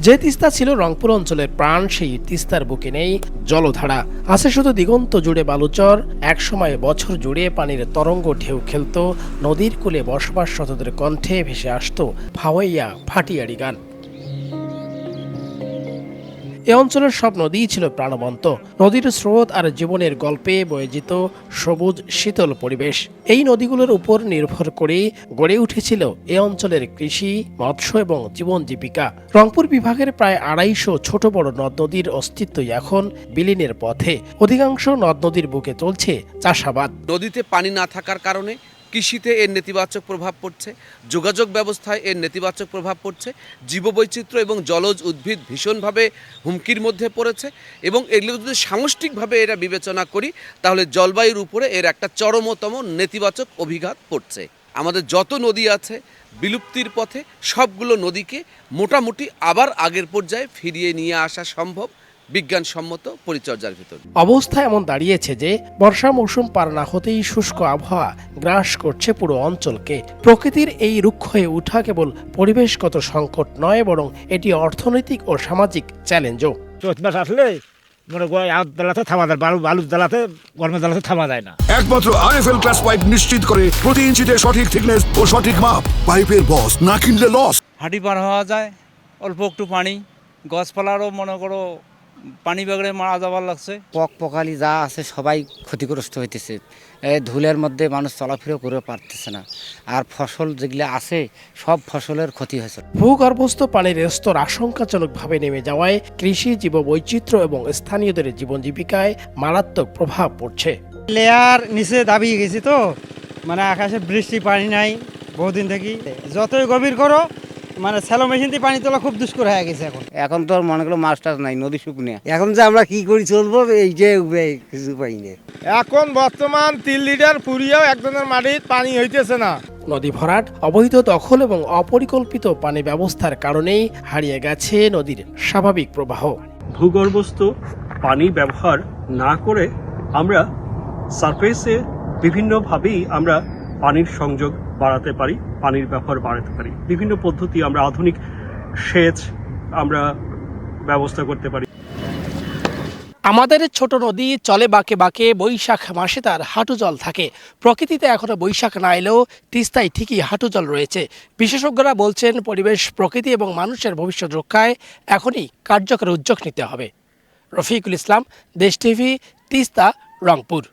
যে তিস্তা ছিল রংপুর অঞ্চলের প্রাণ, সেই তিস্তার বুকে নেই জলধারা, আছে শুধু দিগন্ত জুড়ে বালুচর। একসময় বছর জুড়ে পানির তরঙ্গ ঢেউ খেলত, নদীর কূলে বসবাসরতদের কণ্ঠে ভেসে আসত ভাওয়াইয়া ভাটিয়ারি গান। এ অঞ্চলের সব নদীই ছিল প্রাণবন্ত। নদীর স্রোত আর জীবনের গল্পে বয়ে যেত সবুজ শীতল পরিবেশ। এই নদীগুলোর উপর নির্ভর করে গড়ে উঠেছিল এ অঞ্চলের কৃষি, মৎস্য এবং জীবন জীবিকা। রংপুর বিভাগের প্রায় ২৫০ ছোট বড় নদ নদীর অস্তিত্বই এখন বিলীনের পথে। অধিকাংশ নদ নদীর বুকে চলছে চাষাবাদ। নদীতে পানি না থাকার কারণে কৃষিতে এর নেতিবাচক প্রভাব পড়ছে, যোগাযোগ ব্যবস্থায় এর নেতিবাচক প্রভাব পড়ছে, জীববৈচিত্র্য এবং জলজ উদ্ভিদ ভীষণভাবে হুমকির মধ্যে পড়েছে। এবং এগুলো যদি সামষ্টিকভাবে এরা বিবেচনা করি, তাহলে জলবায়ুর উপরে এর একটা চরমতম নেতিবাচক অভিঘাত পড়ছে। আমাদের যত নদী আছে বিলুপ্তির পথে, সবগুলো নদীকে মোটামুটি আবার আগের পর্যায়ে ফিরিয়ে নিয়ে আসা সম্ভব বিজ্ঞানসম্মত পরিচর্যার ভিতর। অবস্থা এমন দাঁড়িয়েছে যে বর্ষা মৌসুম পার না হতেই শুষ্ক আবহাওয়া গ্রাস করছে পুরো অঞ্চলকে। প্রকৃতির এই রুক্ষ হয়ে ওঠা কেবল পরিবেশগত সংকট নয়, বরং এটি অর্থনৈতিক ও সামাজিক চ্যালেঞ্জও। চৈত মাস আসলে মনে করি দালাতে থামা যায়, বালুর দালাতে গরমের দালাতে থামা যায় না। একমাত্র আরএফএল ক্লাস পাইপ নিশ্চিত করে প্রতি ইঞ্চিতে সঠিক থিকনেস ও সঠিক মাপ। পাইপের বস, না কিনলে লস। হাঁটি পার হওয়া যায়, অল্প একটু পানি, গাছপালারও মনে করো পানি বাগড়ে মারা যাবার লাগছে। পকালি যা আছে সবাই ক্ষতিগ্রস্ত হইতেছে। ধুলের মধ্যে মানুষ চলাফেরা করে পারতেছে না। আর ফসল যেগুলো আছে সব ফসলের ক্ষতি হয়েছে। ভূগর্ভস্থ পানির স্তর আশঙ্কাজনকভাবে নেমে যাওয়ায় কৃষি, জীববৈচিত্র্য এবং স্থানীয়দের জীবন জীবিকায় মারাত্মক প্রভাব পড়ছে। লেয়ার নিচে দাবিয়ে গেছি তো, মানে আকাশে বৃষ্টি পানি নাই বহুদিন থেকে। যতই গভীর করো মানে স্যালো মেশিন দিয়ে পানি তোলা খুব দুষ্কর হয়ে গেছে। এখন তো মনে করলো মাছ টাছ নাই, নদী শুকনো। এখন যে আমরা কি করি চলবো, এই যে কিছু পাই না। এখন বর্তমান ৩ লিটার পুরিয়াও একজনের মাটির পানি হইতেছে না। নদী ভরাট, অবৈধ দখল এবং অপরিকল্পিত পানি ব্যবস্থার কারণেই হারিয়ে গেছে নদীর স্বাভাবিক প্রবাহ। ভূগর্ভস্থ পানি ব্যবহার না করে আমরা সারফেসে বিভিন্নভাবেই আমরা পানির সংযোগ বাড়াতে পারি, পানির ব্যবহার বাড়াতে পারি। বিভিন্ন পদ্ধতি আমরা আধুনিক সেচ আমরা ব্যবস্থা করতে পারি। আমাদের ছোট নদী চলে বাঁকে বাঁকে, বৈশাখ মাসে তার হাঁটু জল থাকে। প্রকৃতিতে এখনো বৈশাখ না এলেও তিস্তায় ঠিকই হাঁটু জল রয়েছে। বিশেষজ্ঞরা বলছেন, পরিবেশ, প্রকৃতি এবং মানুষের ভবিষ্যৎ রক্ষায় এখনই কার্যকর উদ্যোগ নিতে হবে। রফিকুল ইসলাম, দেশ টিভি, তিস্তা, রংপুর।